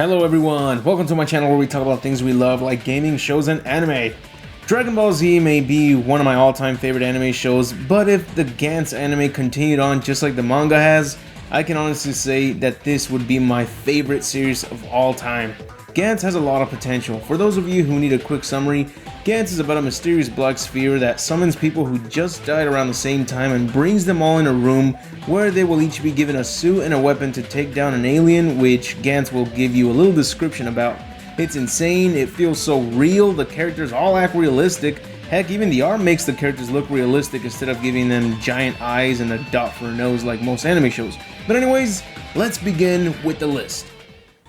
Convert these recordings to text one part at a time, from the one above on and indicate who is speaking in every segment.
Speaker 1: Hello everyone, welcome to my channel where we talk about things we love like gaming, shows, and anime. Dragon Ball Z may be one of my all-time favorite anime shows, but if the Gantz anime continued on just like the manga has, I can honestly say that this would be my favorite series of all time. Gantz has a lot of potential. For those of you who need a quick summary, Gantz is about a mysterious black sphere that summons people who just died around the same time and brings them all in a room where they will each be given a suit and a weapon to take down an alien, which Gantz will give you a little description about. It's insane, it feels so real, the characters all act realistic. Heck, even the art makes the characters look realistic instead of giving them giant eyes and a dot for a nose like most anime shows. But anyways, let's begin with the list.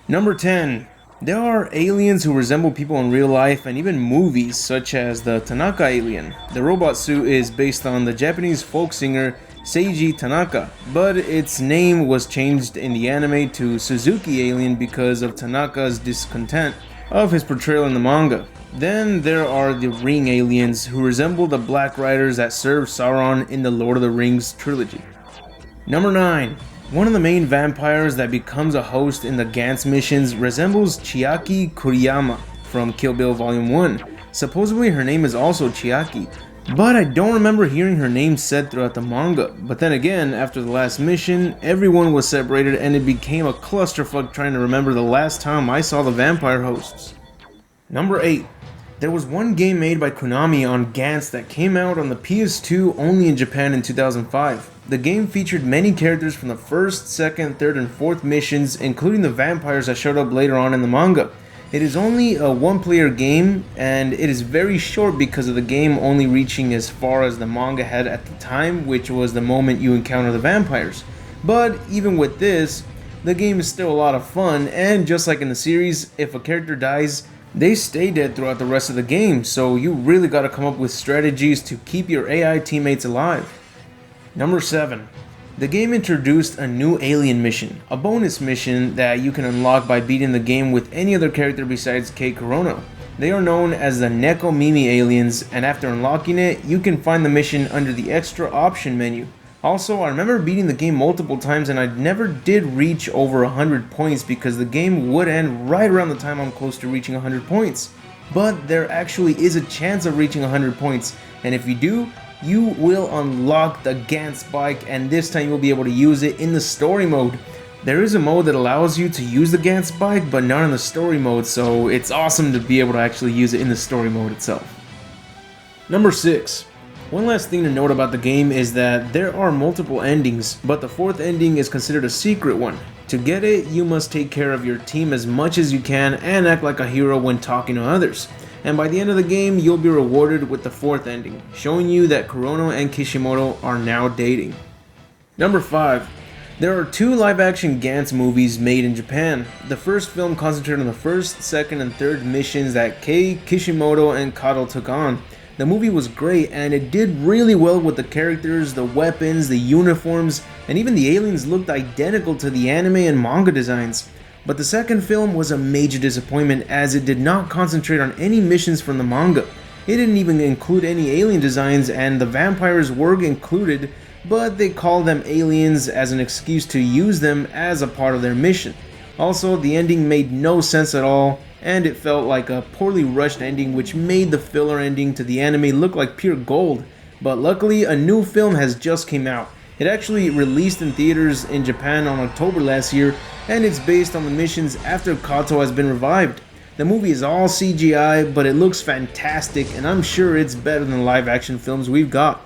Speaker 1: Number 10. There are aliens who resemble people in real life and even movies, such as the Tanaka alien. The robot suit is based on the Japanese folk singer Seiji Tanaka, but its name was changed in the anime to Suzuki alien because of Tanaka's discontent of his portrayal in the manga. Then there are the ring aliens who resemble the Black Riders that serve Sauron in the Lord of the Rings trilogy. Number 9. One of the main vampires that becomes a host in the Gantz missions resembles Chiaki Kuriyama from Kill Bill Volume 1. Supposedly her name is also Chiaki, but I don't remember hearing her name said throughout the manga. But then again, after the last mission, everyone was separated and it became a clusterfuck trying to remember the last time I saw the vampire hosts. Number 8. There was one game made by Konami on Gantz that came out on the PS2 only in Japan in 2005. The game featured many characters from the first, second, third, and fourth missions, including the vampires that showed up later on in the manga. It is only a one-player game, and it is very short because of the game only reaching as far as the manga had at the time, which was the moment you encounter the vampires. But even with this, the game is still a lot of fun, and just like in the series, if a character dies, they stay dead throughout the rest of the game, so you really gotta come up with strategies to keep your AI teammates alive. Number 7. The game introduced a new alien mission, a bonus mission that you can unlock by beating the game with any other character besides Kei Kurono. They are known as the Neko Mimi aliens, and after unlocking it, you can find the mission under the extra option menu. Also, I remember beating the game multiple times and I never did reach over 100 points because the game would end right around the time I'm close to reaching 100 points. But there actually is a chance of reaching 100 points, and if you do, you will unlock the Gantz bike, and this time you'll be able to use it in the story mode. There is a mode that allows you to use the Gantz bike, but not in the story mode, so it's awesome to be able to actually use it in the story mode itself. Number 6. One last thing to note about the game is that there are multiple endings, but the fourth ending is considered a secret one. To get it, you must take care of your team as much as you can and act like a hero when talking to others. And by the end of the game, you'll be rewarded with the fourth ending, showing you that Kurono and Kishimoto are now dating. Number 5. There are 2 live-action Gantz movies made in Japan. The first film concentrated on the first, second, and third missions that Kei, Kishimoto, and Kato took on. The movie was great and it did really well with the characters, the weapons, the uniforms, and even the aliens looked identical to the anime and manga designs. But the second film was a major disappointment as it did not concentrate on any missions from the manga. It didn't even include any alien designs, and the vampires were included, but they called them aliens as an excuse to use them as a part of their mission. Also, the ending made no sense at all, and it felt like a poorly rushed ending which made the filler ending to the anime look like pure gold. But luckily, a new film has just came out. It actually released in theaters in Japan on October last year, and it's based on the missions after Kato has been revived. The movie is all CGI, but it looks fantastic, and I'm sure it's better than live action films we've got.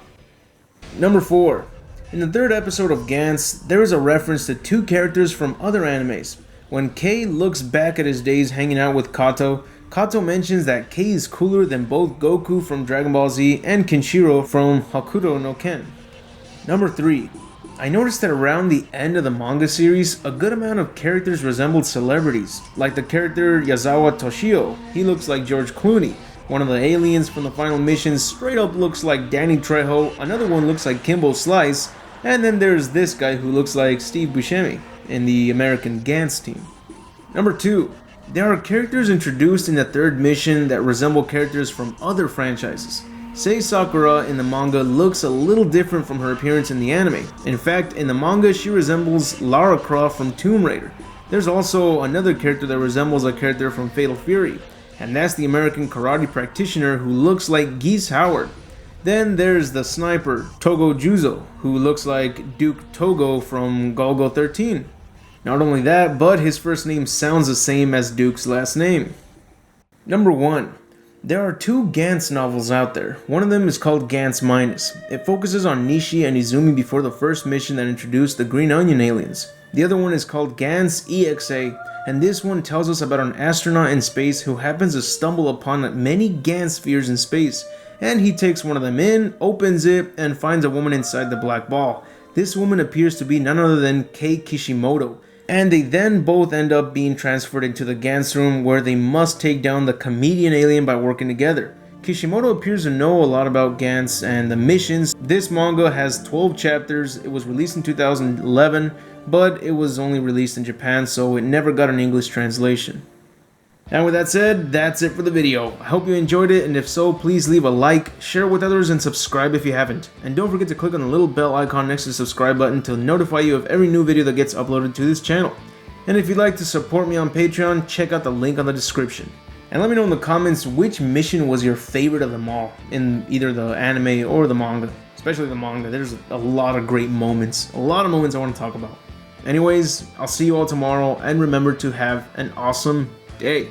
Speaker 1: Number 4. In the third episode of Gantz, there is a reference to 2 characters from other animes. When Kei looks back at his days hanging out with Kato, Kato mentions that Kei is cooler than both Goku from Dragon Ball Z and Kenshiro from Hokuto no Ken. Number 3. I noticed that around the end of the manga series, a good amount of characters resembled celebrities, like the character Yazawa Toshio. He looks like George Clooney. One of the aliens from the final mission straight up looks like Danny Trejo, another one looks like Kimbo Slice, and then there's this guy who looks like Steve Buscemi in the American Gantz team. Number 2. There are characters introduced in the third mission that resemble characters from other franchises. Sei Sakura in the manga looks a little different from her appearance in the anime. In fact, in the manga she resembles Lara Croft from Tomb Raider. There's also another character that resembles a character from Fatal Fury, and that's the American karate practitioner who looks like Geese Howard. Then there's the sniper, Togo Juzo, who looks like Duke Togo from Golgo 13. Not only that, but his first name sounds the same as Duke's last name. Number 1. There are 2 Gantz novels out there. One of them is called Gantz Minus. It focuses on Nishi and Izumi before the first mission that introduced the Green Onion aliens. The other one is called Gantz EXA, and this one tells us about an astronaut in space who happens to stumble upon many Gantz spheres in space, and he takes one of them in, opens it, and finds a woman inside the black ball. This woman appears to be none other than Kei Kishimoto, and they then both end up being transferred into the Gantz room where they must take down the comedian alien by working together. Kishimoto appears to know a lot about Gantz and the missions. This manga has 12 chapters. It was released in 2011, but it was only released in Japan, so it never got an English translation. And with that said, that's it for the video. I hope you enjoyed it, and if so, please leave a like, share with others, and subscribe if you haven't. And don't forget to click on the little bell icon next to the subscribe button to notify you of every new video that gets uploaded to this channel. And if you'd like to support me on Patreon, check out the link on the description. And let me know in the comments which mission was your favorite of them all, in either the anime or the manga. Especially the manga, there's a lot of great moments. A lot of moments I want to talk about. Anyways, I'll see you all tomorrow, and remember to have an awesome day.